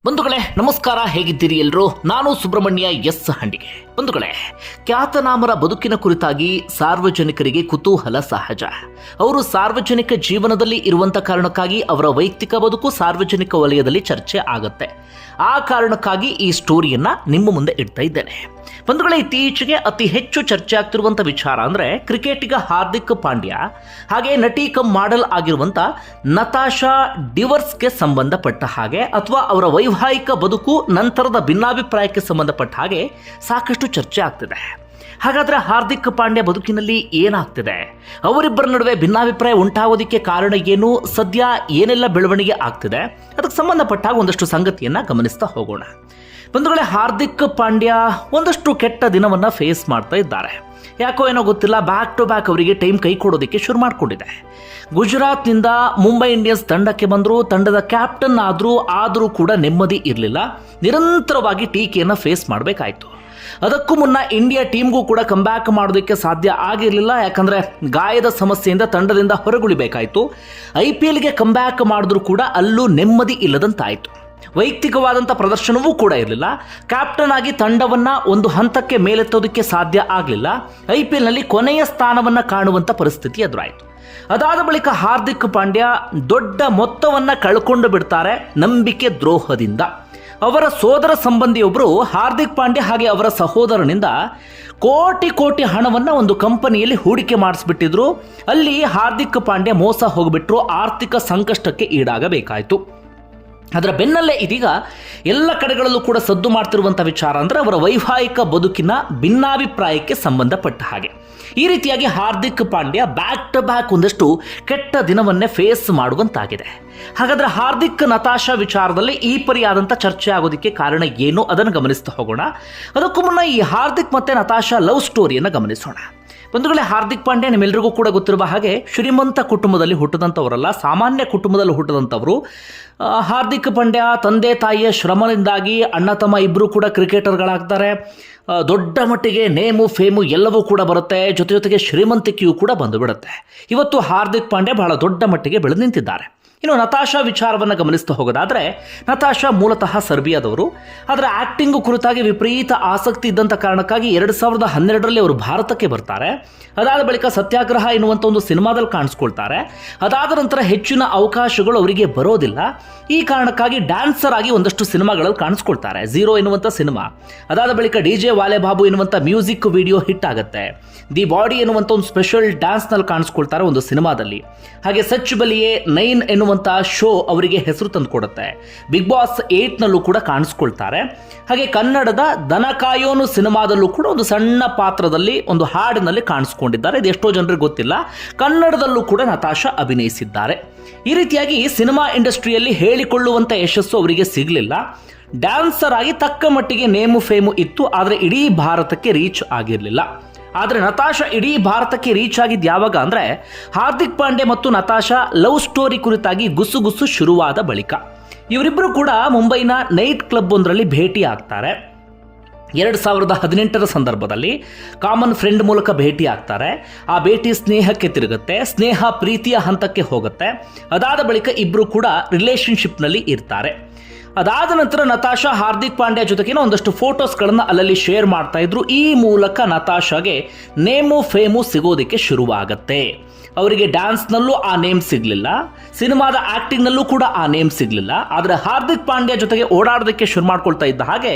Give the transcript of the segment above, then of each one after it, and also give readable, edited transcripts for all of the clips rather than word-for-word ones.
ಬಂಧುಗಳೇ ನಮಸ್ಕಾರ, ಹೇಗಿದ್ದೀರಿ ಎಲ್ಲರೂ? ನಾನು ಸುಬ್ರಹ್ಮಣ್ಯ ಎಸ್ ಹಂಡಿಗೆ. ಬಂಧುಗಳೇ, ಖ್ಯಾತನಾಮರ ಬದುಕಿನ ಕುರಿತಾಗಿ ಸಾರ್ವಜನಿಕರಿಗೆ ಕುತೂಹಲ ಸಹಜ. ಅವರು ಸಾರ್ವಜನಿಕ ಜೀವನದಲ್ಲಿ ಇರುವಂತ ಕಾರಣಕ್ಕಾಗಿ ಅವರ ವೈಯಕ್ತಿಕ ಬದುಕು ಸಾರ್ವಜನಿಕ ವಲಯದಲ್ಲಿ ಚರ್ಚೆ ಆಗುತ್ತೆ. ಆ ಕಾರಣಕ್ಕಾಗಿ ಈ ಸ್ಟೋರಿಯನ್ನ ನಿಮ್ಮ ಮುಂದೆ ಇಡ್ತಾ ಇದ್ದೇನೆ. ಬಂಧುಗಳೇ, ಇತ್ತೀಚೆಗೆ ಅತಿ ಹೆಚ್ಚು ಚರ್ಚೆ ಆಗ್ತಿರುವಂತ ವಿಚಾರ ಅಂದ್ರೆ ಕ್ರಿಕೆಟಿಗ ಹಾರ್ದಿಕ್ ಪಾಂಡ್ಯ ಹಾಗೆ ನಟಿ ಕಮ್ ಮಾಡೆಲ್ ಆಗಿರುವಂತ ನತಾಶಾ ಡಿವೋರ್ಸ್ಗೆ ಸಂಬಂಧಪಟ್ಟ ಹಾಗೆ ಅಥವಾ ಅವರ ವೈವಾಹಿಕ ಬದುಕು ನಂತರದ ಭಿನ್ನಾಭಿಪ್ರಾಯಕ್ಕೆ ಸಂಬಂಧಪಟ್ಟ ಹಾಗೆ ಸಾಕಷ್ಟು ಚರ್ಚೆ ಆಗ್ತಿದೆ. ಹಾಗಾದ್ರೆ ಹಾರ್ದಿಕ್ ಪಾಂಡ್ಯ ಬದುಕಿನಲ್ಲಿ ಏನಾಗ್ತಿದೆ? ಅವರಿಬ್ಬರ ನಡುವೆ ಭಿನ್ನಾಭಿಪ್ರಾಯ ಉಂಟಾಗೋದಕ್ಕೆ ಕಾರಣ ಏನು? ಸದ್ಯ ಏನೆಲ್ಲ ಬೆಳವಣಿಗೆ ಆಗ್ತಿದೆ? ಅದಕ್ಕೆ ಸಂಬಂಧಪಟ್ಟಾಗ ಒಂದಷ್ಟು ಸಂಗತಿಯನ್ನ ಗಮನಿಸ್ತಾ ಹೋಗೋಣ. ಬಂಧುಗಳೇ, ಹಾರ್ದಿಕ್ ಪಾಂಡ್ಯ ಒಂದಷ್ಟು ಕೆಟ್ಟ ದಿನವನ್ನ ಫೇಸ್ ಮಾಡ್ತಾ ಇದ್ದಾರೆ. ಯಾಕೋ ಏನೋ ಗೊತ್ತಿಲ್ಲ, ಬ್ಯಾಕ್ ಟು ಬ್ಯಾಕ್ ಅವರಿಗೆ ಟೈಮ್ ಕೈ ಕೊಡೋದಕ್ಕೆ ಶುರು ಮಾಡಿಕೊಂಡಿದೆ. ಗುಜರಾತ್ನಿಂದ ಮುಂಬೈ ಇಂಡಿಯನ್ಸ್ ತಂಡಕ್ಕೆ ಬಂದರು, ತಂಡದ ಕ್ಯಾಪ್ಟನ್ ಆದರೂ ಕೂಡ ನೆಮ್ಮದಿ ಇರಲಿಲ್ಲ. ನಿರಂತರವಾಗಿ ಟೀಕೆಯನ್ನು ಫೇಸ್ ಮಾಡಬೇಕಾಯಿತು. ಅದಕ್ಕೂ ಮುನ್ನ ಇಂಡಿಯಾ ಟೀಮ್ಗೂ ಕೂಡ ಕಂಬ್ಯಾಕ್ ಮಾಡೋದಕ್ಕೆ ಸಾಧ್ಯ ಆಗಿರಲಿಲ್ಲ. ಯಾಕಂದರೆ ಗಾಯದ ಸಮಸ್ಯೆಯಿಂದ ತಂಡದಿಂದ ಹೊರಗುಳಿಬೇಕಾಯಿತು. IPLಗೆ ಕಂಬ್ಯಾಕ್ ಮಾಡಿದ್ರೂ ಕೂಡ ಅಲ್ಲೂ ನೆಮ್ಮದಿ ಇಲ್ಲದಂತಾಯಿತು. ವೈಯಕ್ತಿಕವಾದಂಥ ಪ್ರದರ್ಶನವೂ ಕೂಡ ಇರಲಿಲ್ಲ. ಕ್ಯಾಪ್ಟನ್ ಆಗಿ ತಂಡವನ್ನು ಒಂದು ಹಂತಕ್ಕೆ ಮೇಲೆತ್ತೋದಕ್ಕೆ ಸಾಧ್ಯ ಆಗಲಿಲ್ಲ. IPLನಲ್ಲಿ ಕೊನೆಯ ಸ್ಥಾನವನ್ನು ಕಾಣುವಂಥ ಪರಿಸ್ಥಿತಿ ಎದುರಾಯಿತು. ಅದಾದ ಬಳಿಕ ಹಾರ್ದಿಕ್ ಪಾಂಡ್ಯ ದೊಡ್ಡ ಮೊತ್ತವನ್ನು ಕಳ್ಕೊಂಡು ಬಿಡ್ತಾರೆ ನಂಬಿಕೆ ದ್ರೋಹದಿಂದ. ಅವರ ಸೋದರ ಸಂಬಂಧಿಯೊಬ್ಬರು ಹಾರ್ದಿಕ್ ಪಾಂಡ್ಯ ಹಾಗೆ ಅವರ ಸಹೋದರನಿಂದ ಕೋಟಿ ಹಣವನ್ನು ಒಂದು ಕಂಪನಿಯಲ್ಲಿ ಹೂಡಿಕೆ ಮಾಡಿಸ್ಬಿಟ್ಟಿದ್ರು. ಅಲ್ಲಿ ಹಾರ್ದಿಕ್ ಪಾಂಡ್ಯ ಮೋಸ ಹೋಗಿಬಿಟ್ರು, ಆರ್ಥಿಕ ಸಂಕಷ್ಟಕ್ಕೆ ಈಡಾಗಬೇಕಾಯಿತು. ಅದರ ಬೆನ್ನಲ್ಲೇ ಇದೀಗ ಎಲ್ಲ ಕಡೆಗಳಲ್ಲೂ ಕೂಡ ಸದ್ದು ಮಾಡ್ತಿರುವಂಥ ವಿಚಾರ ಅಂದರೆ ಅವರ ವೈವಾಹಿಕ ಬದುಕಿನ ಭಿನ್ನಾಭಿಪ್ರಾಯಕ್ಕೆ ಸಂಬಂಧಪಟ್ಟ ಹಾಗೆ. ಈ ರೀತಿಯಾಗಿ Hardik Pandya back to back ಒಂದಷ್ಟು ಕೆಟ್ಟ ದಿನವನ್ನೇ ಫೇಸ್ ಮಾಡುವಂತಾಗಿದೆ. ಹಾಗಾದರೆ ಹಾರ್ದಿಕ್ ನತಾಶಾ ವಿಚಾರದಲ್ಲಿ ಈ ಪರಿಯಾದಂಥ ಚರ್ಚೆ ಆಗೋದಕ್ಕೆ ಕಾರಣ ಏನು? ಅದನ್ನು ಗಮನಿಸ್ತಾ ಹೋಗೋಣ. ಅದಕ್ಕೂ ಮುನ್ನ ಈ ಹಾರ್ದಿಕ್ ಮತ್ತು ನತಾಶಾ ಲವ್ ಸ್ಟೋರಿಯನ್ನು ಗಮನಿಸೋಣ. ಬಂಧುಗಳೇ, ಹಾರ್ದಿಕ್ ಪಾಂಡ್ಯ ನಿಮ್ಮೆಲ್ಲರಿಗೂ ಕೂಡ ಗೊತ್ತಿರುವ ಹಾಗೆ ಶ್ರೀಮಂತ ಕುಟುಂಬದಲ್ಲಿ ಹುಟ್ಟಿದಂಥವರಲ್ಲ, ಸಾಮಾನ್ಯ ಕುಟುಂಬದಲ್ಲಿ ಹುಟ್ಟಿದಂಥವರು. ಹಾರ್ದಿಕ್ ಪಾಂಡ್ಯ ತಂದೆ ತಾಯಿಯ ಶ್ರಮದಿಂದಾಗಿ ಅಣ್ಣ ತಮ್ಮ ಇಬ್ಬರು ಕೂಡ ಕ್ರಿಕೆಟರ್ಗಳಾಗ್ತಾರೆ. ದೊಡ್ಡ ಮಟ್ಟಿಗೆ ನೇಮು ಫೇಮು ಎಲ್ಲವೂ ಕೂಡ ಬರುತ್ತೆ. ಜೊತೆಗೆ ಶ್ರೀಮಂತಿಕೆಯೂ ಕೂಡ ಬಂದು ಬಿಡುತ್ತೆ. ಇವತ್ತು ಹಾರ್ದಿಕ್ ಪಾಂಡ್ಯ ಬಹಳ ದೊಡ್ಡ ಮಟ್ಟಿಗೆ ಬೆಳೆದು ನಿಂತಿದ್ದಾರೆ. ಇನ್ನು ನತಾಶಾ ವಿಚಾರವನ್ನು ಗಮನಿಸ್ತಾ ಹೋಗೋದಾದರೆ, ನತಾಶಾ ಮೂಲತಃ ಸರ್ಬಿಯಾದವರು. ಆದರೆ ಆ್ಯಕ್ಟಿಂಗು ಕುರಿತಾಗಿ ವಿಪರೀತ ಆಸಕ್ತಿ ಇದ್ದಂಥ ಕಾರಣಕ್ಕಾಗಿ 2012ರಲ್ಲಿ ಅವರು ಭಾರತಕ್ಕೆ ಬರ್ತಾರೆ. ಅದಾದ ಬಳಿಕ ಸತ್ಯಾಗ್ರಹ ಎನ್ನುವಂಥ ಒಂದು ಸಿನಿಮಾದಲ್ಲಿ ಕಾಣಿಸ್ಕೊಳ್ತಾರೆ. ಅದಾದ ನಂತರ ಹೆಚ್ಚಿನ ಅವಕಾಶಗಳು ಅವರಿಗೆ ಬರೋದಿಲ್ಲ. ಈ ಕಾರಣಕ್ಕಾಗಿ ಡ್ಯಾನ್ಸರ್ ಆಗಿ ಒಂದಷ್ಟು ಸಿನಿಮಾಗಳಲ್ಲಿ ಕಾಣಿಸ್ಕೊಳ್ತಾರೆ. ಝೀರೋ ಎನ್ನುವಂಥ ಸಿನಿಮಾ, ಅದಾದ ಬಳಿಕ DJ ವಾಲೆ ಬಾಬು ಎನ್ನುವಂಥ ಮ್ಯೂಸಿಕ್ ವಿಡಿಯೋ ಹಿಟ್ ಆಗುತ್ತೆ. ದಿ ಬಾಡಿ ಎನ್ನುವಂಥ ಒಂದು ಸ್ಪೆಷಲ್ ಡ್ಯಾನ್ಸ್ನಲ್ಲಿ ಕಾಣಿಸ್ಕೊಳ್ತಾರೆ ಒಂದು ಸಿನಿಮಾದಲ್ಲಿ. ಹಾಗೆ ಸಚ್ ಬಲಿಯೇ 9 ಎನ್ನುವಂಥ ಶೋ ಅವರಿಗೆ ಹೆಸರು ತಂದು ಕೊಡುತ್ತೆ. ಬಿಗ್ ಬಾಸ್ 8ನಲ್ಲೂ ಕೂಡ ಕಾಣಿಸ್ಕೊಳ್ತಾರೆ. ಹಾಗೆ ಕನ್ನಡದ ದನ ಕಾಯೋನು ಸಿನಿಮಾದಲ್ಲೂ ಕೂಡ ಒಂದು ಸಣ್ಣ ಪಾತ್ರದಲ್ಲಿ ಒಂದು ಹಾಡಿನಲ್ಲಿ ಕಾಣಿಸ್ಕೊಂಡಿದ್ದಾರೆ. ಇದು ಎಷ್ಟೋ ಜನರಿಗೆ ಗೊತ್ತಿಲ್ಲ. ಕನ್ನಡದಲ್ಲೂ ಕೂಡ ನತಾಶಾ ಅಭಿನಯಿಸಿದ್ದಾರೆ. ಈ ರೀತಿಯಾಗಿ ಸಿನಿಮಾ ಇಂಡಸ್ಟ್ರಿಯಲ್ಲಿ ಹೇಳಿಕೊಳ್ಳುವಂಥ ಯಶಸ್ಸು ಅವರಿಗೆ ಸಿಗಲಿಲ್ಲ. ಡ್ಯಾನ್ಸರ್ ಆಗಿ ತಕ್ಕ ಮಟ್ಟಿಗೆ ನೇಮು ಫೇಮು ಇತ್ತು, ಆದರೆ ಇಡೀ ಭಾರತಕ್ಕೆ ರೀಚ್ ಆಗಿರಲಿಲ್ಲ. ಆದರೆ ನತಾಶಾ ಇಡೀ ಭಾರತಕ್ಕೆ ರೀಚ್ ಆಗಿದ್ದು ಯಾವಾಗ ಅಂದರೆ ಹಾರ್ದಿಕ್ ಪಾಂಡ್ಯ ಮತ್ತು ನತಾಶಾ ಲವ್ ಸ್ಟೋರಿ ಕುರಿತಾಗಿ ಗುಸುಗುಸು ಶುರುವಾದ ಬಳಿಕ. ಇವರಿಬ್ಬರು ಕೂಡ ಮುಂಬೈನ ನೈಟ್ ಕ್ಲಬ್ ಒಂದರಲ್ಲಿ ಭೇಟಿ ಆಗ್ತಾರೆ. 2018ರ ಸಂದರ್ಭದಲ್ಲಿ ಕಾಮನ್ ಫ್ರೆಂಡ್ ಮೂಲಕ ಭೇಟಿ ಆಗ್ತಾರೆ. ಆ ಭೇಟಿ ಸ್ನೇಹಕ್ಕೆ ತಿರುಗುತ್ತೆ, ಸ್ನೇಹ ಪ್ರೀತಿಯ ಹಂತಕ್ಕೆ ಹೋಗುತ್ತೆ. ಅದಾದ ಬಳಿಕ ಇಬ್ಬರು ಕೂಡ ರಿಲೇಶನ್ಶಿಪ್ನಲ್ಲಿ ಇರ್ತಾರೆ. ಅದಾದ ನಂತರ ನತಾಶಾ ಹಾರ್ದಿಕ್ ಪಾಂಡ್ಯ ಜೊತೆಗಿನ ಒಂದಷ್ಟು ಫೋಟೋಸ್ಗಳನ್ನು ಅಲ್ಲಲ್ಲಿ ಶೇರ್ ಮಾಡ್ತಾ ಇದ್ರು. ಈ ಮೂಲಕ ನತಾಶಾಗೆ ನೇಮು ಫೇಮು ಸಿಗೋದಕ್ಕೆ ಶುರುವಾಗತ್ತೆ. ಅವರಿಗೆ ಡ್ಯಾನ್ಸ್ನಲ್ಲೂ ಆ ನೇಮ್ ಸಿಗಲಿಲ್ಲ, ಸಿನಿಮಾದ ಆ್ಯಕ್ಟಿಂಗ್ನಲ್ಲೂ ಕೂಡ ಆ ನೇಮ್ ಸಿಗಲಿಲ್ಲ. ಆದರೆ ಹಾರ್ದಿಕ್ ಪಾಂಡ್ಯ ಜೊತೆಗೆ ಓಡಾಡೋದಕ್ಕೆ ಶುರು ಮಾಡ್ಕೊಳ್ತಾ ಇದ್ದ ಹಾಗೆ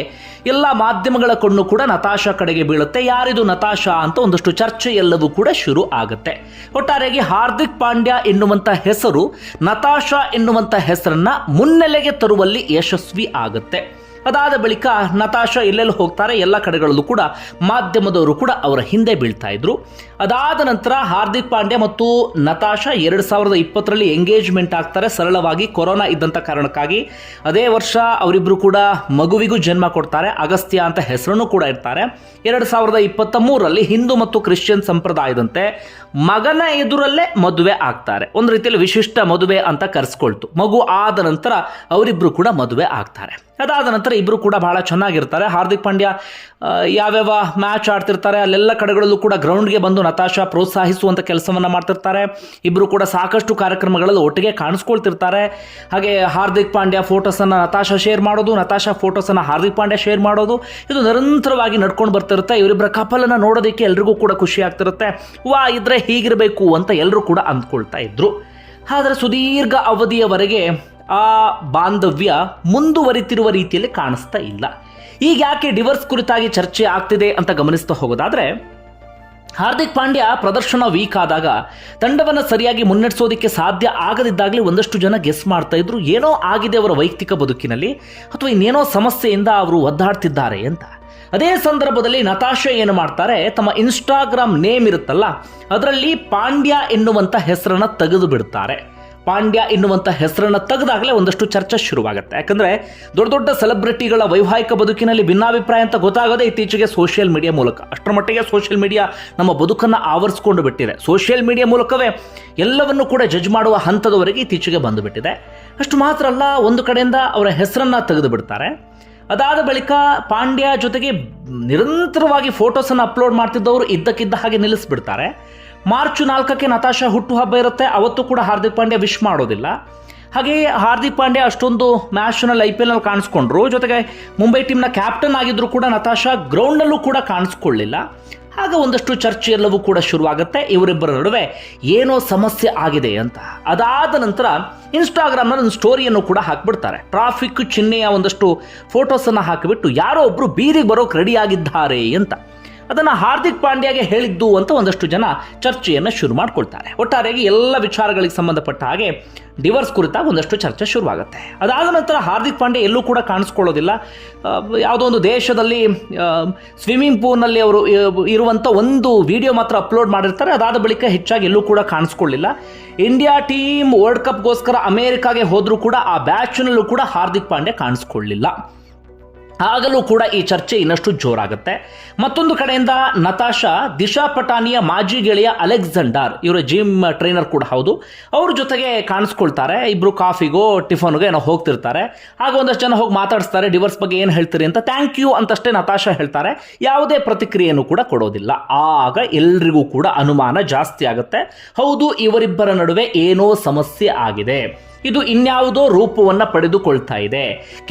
ಎಲ್ಲ ಮಾಧ್ಯಮಗಳ ಕಣ್ಣು ಕೂಡ ನತಾಶಾ ಕಡೆಗೆ ಬೀಳುತ್ತೆ. ಯಾರಿದು ನತಾಶಾ ಅಂತ ಒಂದಷ್ಟು ಚರ್ಚೆ ಎಲ್ಲವೂ ಕೂಡ ಶುರು ಆಗುತ್ತೆ. ಒಟ್ಟಾರೆಯಾಗಿ ಹಾರ್ದಿಕ್ ಪಾಂಡ್ಯ ಎನ್ನುವಂಥ ಹೆಸರು ನತಾಶಾ ಎನ್ನುವಂಥ ಹೆಸರನ್ನ ಮುನ್ನೆಲೆಗೆ ತರುವಲ್ಲಿ ಯಶಸ್ವಿ ಆಗುತ್ತೆ. ಅದಾದ ಬಳಿಕ ನತಾಶಾ ಎಲ್ಲೆಲ್ಲಿ ಹೋಗ್ತಾರೆ ಎಲ್ಲ ಕಡೆಗಳಲ್ಲೂ ಕೂಡ ಮಾಧ್ಯಮದವರು ಕೂಡ ಅವರ ಹಿಂದೆ ಬೀಳ್ತಾ ಇದ್ರು. ಅದಾದ ನಂತರ ಹಾರ್ದಿಕ್ ಪಾಂಡ್ಯ ಮತ್ತು ನತಾಶಾ 2020ರಲ್ಲಿ ಎಂಗೇಜ್ಮೆಂಟ್ ಆಗ್ತಾರೆ. ಸರಳವಾಗಿ ಕೊರೋನಾ ಇದ್ದಂಥ ಕಾರಣಕ್ಕಾಗಿ ಅದೇ ವರ್ಷ ಅವರಿಬ್ಬರು ಕೂಡ ಮಗುವಿಗೂ ಜನ್ಮ ಕೊಡ್ತಾರೆ. ಅಗಸ್ತ್ಯ ಅಂತ ಹೆಸರನ್ನು ಕೂಡ ಇರ್ತಾರೆ. 2023ರಲ್ಲಿ ಹಿಂದೂ ಮತ್ತು ಕ್ರಿಶ್ಚಿಯನ್ ಸಂಪ್ರದಾಯದಂತೆ ಮಗನ ಎದುರಲ್ಲೇ ಮದುವೆ ಆಗ್ತಾರೆ. ಒಂದು ರೀತಿಯಲ್ಲಿ ವಿಶಿಷ್ಟ ಮದುವೆ ಅಂತ ಕರೆಸ್ಕೊಳ್ತು. ಮಗು ಆದ ನಂತರ ಅವರಿಬ್ಬರು ಕೂಡ ಮದುವೆ ಆಗ್ತಾರೆ. ಅದಾದ ನಂತರ ಮಾತ್ರ ಇಬ್ಬರು ಕೂಡ ಬಹಳ ಚೆನ್ನಾಗಿರ್ತಾರೆ. ಹಾರ್ದಿಕ್ ಪಾಂಡ್ಯ ಯಾವ್ಯಾವ ಮ್ಯಾಚ್ ಆಡ್ತಿರ್ತಾರೆ ಅಲ್ಲೆಲ್ಲ ಕಡೆಗಳಲ್ಲೂ ಕೂಡ ಗ್ರೌಂಡ್ಗೆ ಬಂದು ನತಾಶಾ ಪ್ರೋತ್ಸಾಹಿಸುವಂಥ ಕೆಲಸವನ್ನು ಮಾಡ್ತಿರ್ತಾರೆ. ಇಬ್ಬರು ಕೂಡ ಸಾಕಷ್ಟು ಕಾರ್ಯಕ್ರಮಗಳಲ್ಲಿ ಒಟ್ಟಿಗೆ ಕಾಣಿಸ್ಕೊಳ್ತಿರ್ತಾರೆ. ಹಾಗೆ ಹಾರ್ದಿಕ್ ಪಾಂಡ್ಯ ಫೋಟೋಸನ್ನು ನತಾಶಾ ಶೇರ್ ಮಾಡೋದು, ನತಾಶಾ ಫೋಟೋಸನ್ನು ಹಾರ್ದಿಕ್ ಪಾಂಡ್ಯ ಶೇರ್ ಮಾಡೋದು, ಇದು ನಿರಂತರವಾಗಿ ನಡ್ಕೊಂಡು ಬರ್ತಿರುತ್ತೆ. ಇವರಿಬ್ಬರ ಕಪಲನ್ನು ನೋಡೋದಕ್ಕೆ ಎಲ್ರಿಗೂ ಕೂಡ ಖುಷಿ ಆಗ್ತಿರುತ್ತೆ. ವಾ ಇದ್ರೆ ಹೀಗಿರಬೇಕು ಅಂತ ಎಲ್ಲರೂ ಕೂಡ ಅಂದ್ಕೊಳ್ತಾ ಇದ್ರು. ಆದರೆ ಸುದೀರ್ಘ ಅವಧಿಯವರೆಗೆ ಆ ಬಾಂಧವ್ಯ ಮುಂದುವರಿತಿರುವ ರೀತಿಯಲ್ಲಿ ಕಾಣಿಸ್ತಾ ಇಲ್ಲ. ಈಗ ಯಾಕೆ ಡಿವೋರ್ಸ್ ಕುರಿತಾಗಿ ಚರ್ಚೆ ಆಗ್ತಿದೆ ಅಂತ ಗಮನಿಸ್ತಾ ಹೋಗೋದಾದ್ರೆ, ಹಾರ್ದಿಕ್ ಪಾಂಡ್ಯ ಪ್ರದರ್ಶನ ವೀಕ್ ಆದಾಗ ತಂಡವನ್ನು ಸರಿಯಾಗಿ ಮುನ್ನಡೆಸೋದಕ್ಕೆ ಸಾಧ್ಯ ಆಗದಿದ್ದಾಗಲೇ ಒಂದಷ್ಟು ಜನ ಗೆಸ್ ಮಾಡ್ತಾ ಇದ್ರು ಏನೋ ಆಗಿದೆ ಅವರ ವೈಯಕ್ತಿಕ ಬದುಕಿನಲ್ಲಿ, ಅಥವಾ ಇನ್ನೇನೋ ಸಮಸ್ಯೆಯಿಂದ ಅವರು ಒದ್ದಾಡ್ತಿದ್ದಾರೆ ಅಂತ. ಅದೇ ಸಂದರ್ಭದಲ್ಲಿ ನತಾಶಾ ಏನು ಮಾಡ್ತಾರೆ, ತಮ್ಮ ಇನ್ಸ್ಟಾಗ್ರಾಮ್ ನೇಮ್ ಇರುತ್ತಲ್ಲ ಅದರಲ್ಲಿ ಪಾಂಡ್ಯ ಎನ್ನುವಂಥ ಹೆಸರನ್ನು ತೆಗೆದು ಬಿಡ್ತಾರೆ. ಪಾಂಡ್ಯ ಎನ್ನುವಂಥ ಹೆಸರನ್ನು ತೆಗೆದಾಗಲೇ ಒಂದಷ್ಟು ಚರ್ಚೆ ಶುರುವಾಗುತ್ತೆ. ಯಾಕಂದರೆ ದೊಡ್ಡ ದೊಡ್ಡ ಸೆಲೆಬ್ರಿಟಿಗಳ ವೈವಾಹಿಕ ಬದುಕಿನಲ್ಲಿ ಭಿನ್ನಾಭಿಪ್ರಾಯ ಅಂತ ಗೊತ್ತಾಗೋದೇ ಇತ್ತೀಚೆಗೆ ಸೋಷಿಯಲ್ ಮೀಡಿಯಾ ಮೂಲಕ. ಅಷ್ಟರ ಮಟ್ಟಿಗೆ ಸೋಷಿಯಲ್ ಮೀಡಿಯಾ ನಮ್ಮ ಬದುಕನ್ನು ಆವರಿಸ್ಕೊಂಡು ಬಿಟ್ಟಿದೆ. ಸೋಷಿಯಲ್ ಮೀಡಿಯಾ ಮೂಲಕವೇ ಎಲ್ಲವನ್ನು ಕೂಡ ಜಡ್ಜ್ ಮಾಡುವ ಹಂತದವರೆಗೆ ಇತ್ತೀಚೆಗೆ ಬಂದುಬಿಟ್ಟಿದೆ. ಅಷ್ಟು ಮಾತ್ರ ಅಲ್ಲ, ಒಂದು ಕಡೆಯಿಂದ ಅವರ ಹೆಸರನ್ನು ತೆಗೆದು ಬಿಡ್ತಾರೆ. ಅದಾದ ಬಳಿಕ ಪಾಂಡ್ಯ ಜೊತೆಗೆ ನಿರಂತರವಾಗಿ ಫೋಟೋಸನ್ನು ಅಪ್ಲೋಡ್ ಮಾಡ್ತಿದ್ದವರು ಇದ್ದಕ್ಕಿದ್ದ ಹಾಗೆ ನಿಲ್ಲಿಸ್ಬಿಡ್ತಾರೆ. ಮಾರ್ಚ್ 4ಕ್ಕೆ ನತಾಶಾ ಹುಟ್ಟುಹಬ್ಬ ಇರುತ್ತೆ, ಅವತ್ತು ಕೂಡ ಹಾರ್ದಿಕ್ ಪಾಂಡ್ಯ ವಿಶ್ ಮಾಡೋದಿಲ್ಲ. ಹಾಗೆ ಹಾರ್ದಿಕ್ ಪಾಂಡ್ಯ ಅಷ್ಟೊಂದು ಮ್ಯಾಚ್ನಲ್ಲಿ IPL ನಲ್ಲಿ ಕಾಣಿಸ್ಕೊಂಡ್ರು, ಜೊತೆಗೆ ಮುಂಬೈ ಟೀಮ್ನ ಕ್ಯಾಪ್ಟನ್ ಆಗಿದ್ರು ಕೂಡ ನತಾಶಾ ಗ್ರೌಂಡ್ನಲ್ಲೂ ಕೂಡ ಕಾಣಿಸ್ಕೊಳ್ಳಿಲ್ಲ. ಆಗ ಒಂದಷ್ಟು ಚರ್ಚೆ ಎಲ್ಲವೂ ಕೂಡ ಶುರುವಾಗುತ್ತೆ, ಇವರಿಬ್ಬರ ನಡುವೆ ಏನೋ ಸಮಸ್ಯೆ ಆಗಿದೆ ಅಂತ. ಅದಾದ ನಂತರ ಇನ್ಸ್ಟಾಗ್ರಾಮ್ನಲ್ಲಿ ಒಂದು ಸ್ಟೋರಿಯನ್ನು ಕೂಡ ಹಾಕಿಬಿಡ್ತಾರೆ. ಟ್ರಾಫಿಕ್ ಚಿಹ್ನೆಯ ಒಂದಷ್ಟು ಫೋಟೋಸನ್ನು ಹಾಕಿಬಿಟ್ಟು ಯಾರೋ ಒಬ್ಬರು ಬೀದಿಗೆ ಬರೋಕೆ ರೆಡಿಯಾಗಿದ್ದಾರೆ ಅಂತ ಅದನ್ನು ಹಾರ್ದಿಕ್ ಪಾಂಡ್ಯಗೆ ಹೇಳಿದ್ದು ಅಂತ ಒಂದಷ್ಟು ಜನ ಚರ್ಚೆಯನ್ನು ಶುರು ಮಾಡ್ಕೊಳ್ತಾರೆ. ಒಟ್ಟಾರೆಯಾಗಿ ಎಲ್ಲ ವಿಚಾರಗಳಿಗೆ ಸಂಬಂಧಪಟ್ಟ ಹಾಗೆ ಡಿವೋರ್ಸ್ ಕುರಿತಾಗಿ ಒಂದಷ್ಟು ಚರ್ಚೆ ಶುರುವಾಗುತ್ತೆ. ಅದಾದ ನಂತರ ಹಾರ್ದಿಕ್ ಪಾಂಡ್ಯ ಎಲ್ಲೂ ಕೂಡ ಕಾಣಿಸ್ಕೊಳ್ಳೋದಿಲ್ಲ. ಯಾವುದೋ ಒಂದು ದೇಶದಲ್ಲಿ ಸ್ವಿಮ್ಮಿಂಗ್ ಪೂಲ್ನಲ್ಲಿ ಅವರು ಇರುವಂಥ ಒಂದು ವಿಡಿಯೋ ಮಾತ್ರ ಅಪ್ಲೋಡ್ ಮಾಡಿರ್ತಾರೆ. ಅದಾದ ಬಳಿಕ ಹೆಚ್ಚಾಗಿ ಎಲ್ಲೂ ಕೂಡ ಕಾಣಿಸ್ಕೊಳ್ಳಿಲ್ಲ. ಇಂಡಿಯಾ ಟೀಮ್ ವರ್ಲ್ಡ್ ಕಪ್ಗೋಸ್ಕರ ಅಮೇರಿಕಾಗೆ ಹೋದರೂ ಕೂಡ ಆ ಬ್ಯಾಚ್ನಲ್ಲೂ ಕೂಡ ಹಾರ್ದಿಕ್ ಪಾಂಡ್ಯ ಕಾಣಿಸ್ಕೊಳ್ಳಿಲ್ಲ. ಆಗಲೂ ಕೂಡ ಈ ಚರ್ಚೆ ಇನ್ನಷ್ಟು ಜೋರಾಗುತ್ತೆ. ಮತ್ತೊಂದು ಕಡೆಯಿಂದ ನತಾಶಾ ದಿಶಾ ಪಟಾನಿಯ ಮಾಜಿ ಗೆಳೆಯ ಅಲೆಕ್ಸಾಂಡರ್, ಇವರ ಜಿಮ್ ಟ್ರೈನರ್ ಕೂಡ ಹೌದು, ಅವ್ರ ಜೊತೆಗೆ ಕಾಣಿಸ್ಕೊಳ್ತಾರೆ. ಇಬ್ರು ಕಾಫಿಗೋ ಟಿಫನ್ಗೋ ಏನೋ ಹೋಗ್ತಿರ್ತಾರೆ. ಆಗ ಒಂದಷ್ಟು ಜನ ಹೋಗಿ ಮಾತಾಡಿಸ್ತಾರೆ, ಡಿವೋರ್ಸ್ ಬಗ್ಗೆ ಏನು ಹೇಳ್ತೀರಿ ಅಂತ. ಥ್ಯಾಂಕ್ ಯು ಅಂತಷ್ಟೇ ನತಾಶಾ ಹೇಳ್ತಾರೆ, ಯಾವುದೇ ಪ್ರತಿಕ್ರಿಯೆಯನ್ನು ಕೂಡ ಕೊಡೋದಿಲ್ಲ. ಆಗ ಎಲ್ರಿಗೂ ಕೂಡ ಅನುಮಾನ ಜಾಸ್ತಿ ಆಗುತ್ತೆ. ಹೌದು, ಇವರಿಬ್ಬರ ನಡುವೆ ಏನೋ ಸಮಸ್ಯೆ ಆಗಿದೆ, ಇದು ಇನ್ಯಾವುದೋ ರೂಪವನ್ನು ಪಡೆದುಕೊಳ್ತಾ ಇದೆ.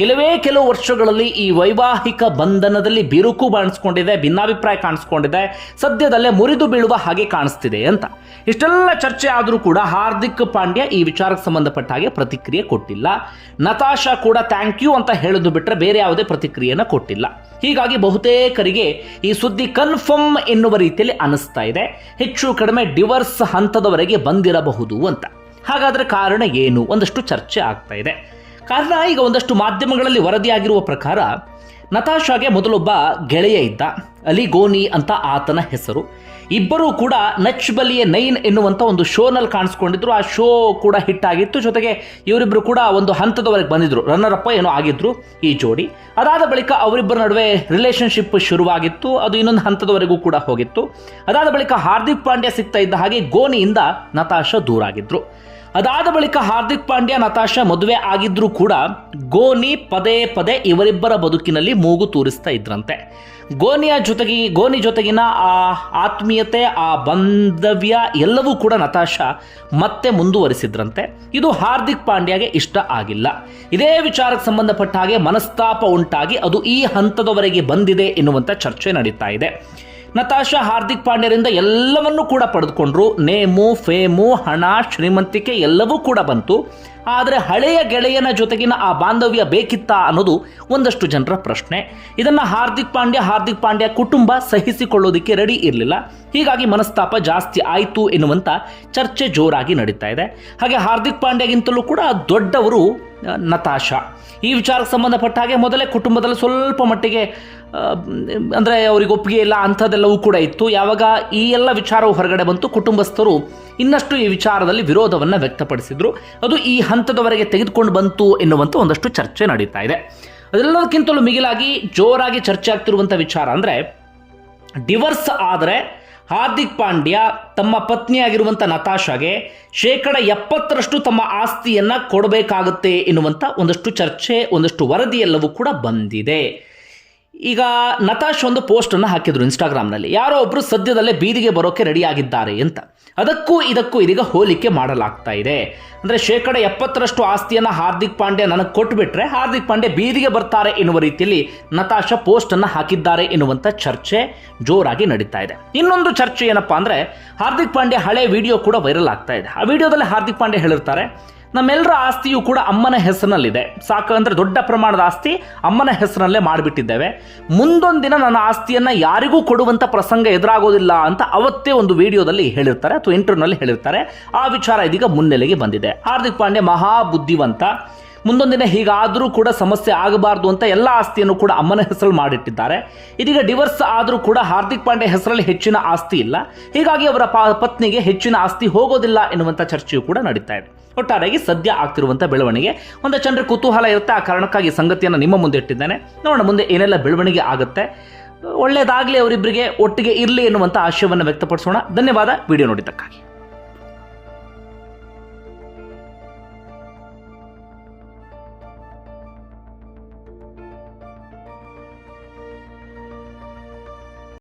ಕೆಲವು ವರ್ಷಗಳಲ್ಲಿ ಈ ವೈವಾಹಿಕ ಬಂಧನದಲ್ಲಿ ಬಿರುಕು ಕಾಣಿಸ್ಕೊಂಡಿದೆ, ಭಿನ್ನಾಭಿಪ್ರಾಯ ಕಾಣಿಸ್ಕೊಂಡಿದೆ, ಸದ್ಯದಲ್ಲೇ ಮುರಿದು ಬೀಳುವ ಹಾಗೆ ಕಾಣಿಸ್ತಿದೆ ಅಂತ. ಇಷ್ಟೆಲ್ಲ ಚರ್ಚೆ ಆದರೂ ಕೂಡ ಹಾರ್ದಿಕ್ ಪಾಂಡ್ಯ ಈ ವಿಚಾರಕ್ಕೆ ಸಂಬಂಧಪಟ್ಟ ಹಾಗೆ ಪ್ರತಿಕ್ರಿಯೆ ಕೊಟ್ಟಿಲ್ಲ. ನತಾಶಾ ಕೂಡ ಥ್ಯಾಂಕ್ ಯು ಅಂತ ಹೇಳೋದು ಬಿಟ್ಟರೆ ಬೇರೆ ಯಾವುದೇ ಪ್ರತಿಕ್ರಿಯೆಯನ್ನು ಕೊಟ್ಟಿಲ್ಲ. ಹೀಗಾಗಿ ಬಹುತೇಕರಿಗೆ ಈ ಸುದ್ದಿ ಕನ್ಫರ್ಮ್ ಎನ್ನುವ ರೀತಿಯಲ್ಲಿ ಅನಿಸ್ತಾ ಇದೆ. ಹೆಚ್ಚು ಕಡಿಮೆ ಡಿವೋರ್ಸ್ ಹಂತದವರೆಗೆ ಬಂದಿರಬಹುದು ಅಂತ. ಹಾಗಾದರೆ ಕಾರಣ ಏನು? ಒಂದಷ್ಟು ಚರ್ಚೆ ಆಗ್ತಾ ಇದೆ. ಕಾರಣ, ಈಗ ಒಂದಷ್ಟು ಮಾಧ್ಯಮಗಳಲ್ಲಿ ವರದಿಯಾಗಿರುವ ಪ್ರಕಾರ ನತಾಶಾಗೆ ಮೊದಲೊಬ್ಬ ಗೆಳೆಯ ಇದ್ದ, ಅಲಿ ಗೋನಿ ಅಂತ ಆತನ ಹೆಸರು. ಇಬ್ಬರೂ ಕೂಡ ನಚ್ ಬಲಿಯೆ ನೈನ್ ಎನ್ನುವಂಥ ಒಂದು ಶೋನಲ್ಲಿ ಕಾಣಿಸ್ಕೊಂಡಿದ್ರು. ಆ ಶೋ ಕೂಡ ಹಿಟ್ ಆಗಿತ್ತು. ಜೊತೆಗೆ ಇವರಿಬ್ಬರು ಕೂಡ ಒಂದು ಹಂತದವರೆಗೆ ಬಂದಿದ್ರು, ರನ್ನರ್ ಅಪ್ ಏನೋ ಆಗಿದ್ರು ಈ ಜೋಡಿ. ಅದಾದ ಬಳಿಕ ಅವರಿಬ್ಬರ ನಡುವೆ ರಿಲೇಷನ್ಶಿಪ್ ಶುರುವಾಗಿತ್ತು, ಅದು ಇನ್ನೊಂದು ಹಂತದವರೆಗೂ ಕೂಡ ಹೋಗಿತ್ತು. ಅದಾದ ಬಳಿಕ ಹಾರ್ದಿಕ್ ಪಾಂಡ್ಯ ಸಿಗ್ತಾ ಇದ್ದ ಹಾಗೆ ಗೋನಿಯಿಂದ ನತಾಶಾ ದೂರ ಆಗಿದ್ರು. ಅದಾದ ಬಳಿಕ ಹಾರ್ದಿಕ್ ಪಾಂಡ್ಯ ನತಾಶಾ ಮದುವೆ ಆಗಿದ್ರೂ ಕೂಡ ಗೋನಿ ಪದೇ ಪದೇ ಇವರಿಬ್ಬರ ಬದುಕಿನಲ್ಲಿ ಮೂಗು ತೂರಿಸ್ತಾ ಇದ್ರಂತೆ. ಗೋನಿ ಜೊತೆಗಿನ ಆ ಆತ್ಮೀಯತೆ, ಆ ಬಾಂಧವ್ಯ ಎಲ್ಲವೂ ಕೂಡ ನತಾಶಾ ಮತ್ತೆ ಮುಂದುವರಿಸಿದ್ರಂತೆ. ಇದು ಹಾರ್ದಿಕ್ ಪಾಂಡ್ಯಗೆ ಇಷ್ಟ ಆಗಿಲ್ಲ. ಇದೇ ವಿಚಾರಕ್ಕೆ ಸಂಬಂಧಪಟ್ಟ ಹಾಗೆ ಮನಸ್ತಾಪ ಉಂಟಾಗಿ ಅದು ಈ ಹಂತದವರೆಗೆ ಬಂದಿದೆ ಎನ್ನುವಂಥ ಚರ್ಚೆ ನಡೀತಾ ಇದೆ. ನತಾಶಾ ಹಾರ್ದಿಕ್ ಪಾಂಡ್ಯರಿಂದ ಎಲ್ಲವನ್ನೂ ಕೂಡ ಪಡೆದುಕೊಂಡ್ರು. ನೇಮು, ಫೇಮು, ಹಣ, ಶ್ರೀಮಂತಿಕೆ ಎಲ್ಲವೂ ಕೂಡ ಬಂತು. ಆದರೆ ಹಳೆಯ ಗೆಳೆಯನ ಜೊತೆಗಿನ ಆ ಬಾಂಧವ್ಯ ಬೇಕಿತ್ತಾ ಅನ್ನೋದು ಒಂದಷ್ಟು ಜನರ ಪ್ರಶ್ನೆ. ಇದನ್ನು ಹಾರ್ದಿಕ್ ಪಾಂಡ್ಯ ಕುಟುಂಬ ಸಹಿಸಿಕೊಳ್ಳೋದಕ್ಕೆ ರೆಡಿ ಇರಲಿಲ್ಲ. ಹೀಗಾಗಿ ಮನಸ್ತಾಪ ಜಾಸ್ತಿ ಆಯಿತು ಎನ್ನುವಂಥ ಚರ್ಚೆ ಜೋರಾಗಿ ನಡೀತಾ ಇದೆ. ಹಾಗೆ ಹಾರ್ದಿಕ್ ಪಾಂಡ್ಯಗಿಂತಲೂ ಕೂಡ ದೊಡ್ಡವರು ನತಾಶಾ. ಈ ವಿಚಾರಕ್ಕೆ ಸಂಬಂಧಪಟ್ಟ ಹಾಗೆ ಮೊದಲೇ ಕುಟುಂಬದಲ್ಲಿ ಸ್ವಲ್ಪ ಮಟ್ಟಿಗೆ ಅಂದರೆ ಅವರಿಗೆ ಒಪ್ಪಿಗೆ ಇಲ್ಲ ಅಂಥದ್ದೆಲ್ಲವೂ ಕೂಡ ಇತ್ತು. ಯಾವಾಗ ಈ ಎಲ್ಲ ವಿಚಾರವು ಹೊರಗಡೆ ಬಂತು, ಕುಟುಂಬಸ್ಥರು ಇನ್ನಷ್ಟು ಈ ವಿಚಾರದಲ್ಲಿ ವಿರೋಧವನ್ನು ವ್ಯಕ್ತಪಡಿಸಿದ್ರು. ಅದು ಈ ಹಂತದವರೆಗೆ ತೆಗೆದುಕೊಂಡು ಬಂತು ಎನ್ನುವಂಥ ಒಂದಷ್ಟು ಚರ್ಚೆ ನಡೀತಾ ಇದೆ. ಅದೆಲ್ಲದಕ್ಕಿಂತಲೂ ಮಿಗಿಲಾಗಿ ಜೋರಾಗಿ ಚರ್ಚೆ ಆಗ್ತಿರುವಂಥ ವಿಚಾರ ಅಂದರೆ, ಡಿವೋರ್ಸ್ ಆದರೆ ಹಾರ್ದಿಕ್ ಪಾಂಡ್ಯ ತಮ್ಮ ಪತ್ನಿಯಾಗಿರುವಂಥ ನತಾಶಾಗೆ 70% ತಮ್ಮ ಆಸ್ತಿಯನ್ನು ಕೊಡಬೇಕಾಗುತ್ತೆ ಎನ್ನುವಂಥ ಒಂದಷ್ಟು ಚರ್ಚೆ, ಒಂದಷ್ಟು ವರದಿ ಎಲ್ಲವೂ ಕೂಡ ಬಂದಿದೆ. ಈಗ ನತಾಶ್ ಒಂದು ಪೋಸ್ಟನ್ನು ಹಾಕಿದ್ರು ಇನ್ಸ್ಟಾಗ್ರಾಮ್ನಲ್ಲಿ, ಯಾರೋ ಒಬ್ಬರು ಸದ್ಯದಲ್ಲೇ ಬೀದಿಗೆ ಬರೋಕ್ಕೆ ರೆಡಿ ಆಗಿದ್ದಾರೆ ಅಂತ. ಅದಕ್ಕೂ ಇದಕ್ಕೂ ಇದೀಗ ಹೋಲಿಕೆ ಮಾಡಲಾಗ್ತಾ ಇದೆ. ಅಂದರೆ 70% ಆಸ್ತಿಯನ್ನು ಹಾರ್ದಿಕ್ ಪಾಂಡ್ಯ ನನಗೆ ಕೊಟ್ಟುಬಿಟ್ರೆ ಹಾರ್ದಿಕ್ ಪಾಂಡ್ಯ ಬೀದಿಗೆ ಬರ್ತಾರೆ ಎನ್ನುವ ರೀತಿಯಲ್ಲಿ ನತಾಶಾ ಪೋಸ್ಟನ್ನು ಹಾಕಿದ್ದಾರೆ ಎನ್ನುವಂಥ ಚರ್ಚೆ ಜೋರಾಗಿ ನಡೀತಾ ಇದೆ. ಇನ್ನೊಂದು ಚರ್ಚೆ ಏನಪ್ಪಾ ಅಂದರೆ, ಹಾರ್ದಿಕ್ ಪಾಂಡ್ಯ ಹಳೆ ವಿಡಿಯೋ ಕೂಡ ವೈರಲ್ ಆಗ್ತಾ ಇದೆ. ಆ ವಿಡಿಯೋದಲ್ಲಿ ಹಾರ್ದಿಕ್ ಪಾಂಡ್ಯ ಹೇಳಿರ್ತಾರೆ, ನಮ್ಮೆಲ್ಲರ ಆಸ್ತಿಯೂ ಕೂಡ ಅಮ್ಮನ ಹೆಸರಿನಲ್ಲಿದೆ, ಸಾಕು ಅಂದರೆ ದೊಡ್ಡ ಪ್ರಮಾಣದ ಆಸ್ತಿ ಅಮ್ಮನ ಹೆಸರಲ್ಲೇ ಮಾಡಿಬಿಟ್ಟಿದ್ದೇವೆ, ಮುಂದೊಂದು ದಿನ ನನ್ನ ಆಸ್ತಿಯನ್ನು ಯಾರಿಗೂ ಕೊಡುವಂಥ ಪ್ರಸಂಗ ಎದುರಾಗೋದಿಲ್ಲ ಅಂತ ಅವತ್ತೇ ಒಂದು ವಿಡಿಯೋದಲ್ಲಿ ಹೇಳಿರ್ತಾರೆ ಅಥವಾ ಇಂಟರ್ವ್ಯೂನಲ್ಲಿ ಹೇಳಿರ್ತಾರೆ. ಆ ವಿಚಾರ ಇದೀಗ ಮುನ್ನೆಲೆಗೆ ಬಂದಿದೆ. ಹಾರ್ದಿಕ್ ಪಾಂಡ್ಯ ಮಹಾ ಬುದ್ಧಿವಂತ, ಮುಂದೊಂದು ದಿನ ಹೀಗಾದರೂ ಕೂಡ ಸಮಸ್ಯೆ ಆಗಬಾರ್ದು ಅಂತ ಎಲ್ಲ ಆಸ್ತಿಯನ್ನು ಕೂಡ ಅಮ್ಮನ ಹೆಸರಲ್ಲಿ ಮಾಡಿಟ್ಟಿದ್ದಾರೆ. ಇದೀಗ ಡಿವೋರ್ಸ್ ಆದರೂ ಕೂಡ ಹಾರ್ದಿಕ್ ಪಾಂಡ್ಯ ಹೆಸರಲ್ಲಿ ಹೆಚ್ಚಿನ ಆಸ್ತಿ ಇಲ್ಲ, ಹೀಗಾಗಿ ಅವರ ಪತ್ನಿಗೆ ಹೆಚ್ಚಿನ ಆಸ್ತಿ ಹೋಗೋದಿಲ್ಲ ಎನ್ನುವಂಥ ಚರ್ಚೆಯು ಕೂಡ ನಡೀತಾ ಇದೆ. ಒಟ್ಟಾರೆಯಾಗಿ ಸದ್ಯ ಆಗ್ತಿರುವಂಥ ಬೆಳವಣಿಗೆ ಒಂದು ಜನರ ಕುತೂಹಲ ಇರುತ್ತೆ. ಆ ಕಾರಣಕ್ಕಾಗಿ ಸಂಗತಿಯನ್ನು ನಿಮ್ಮ ಮುಂದೆ ಇಟ್ಟಿದ್ದೇನೆ. ನೋಡೋಣ ಮುಂದೆ ಏನೆಲ್ಲ ಬೆಳವಣಿಗೆ ಆಗುತ್ತೆ. ಒಳ್ಳೆಯದಾಗಲಿ, ಅವರಿಬ್ಬರಿಗೆ ಒಟ್ಟಿಗೆ ಇರಲಿ ಎನ್ನುವಂಥ ಆಶಯವನ್ನು ವ್ಯಕ್ತಪಡಿಸೋಣ. ಧನ್ಯವಾದ ವಿಡಿಯೋ ನೋಡಿದ್ದಕ್ಕಾಗಿ.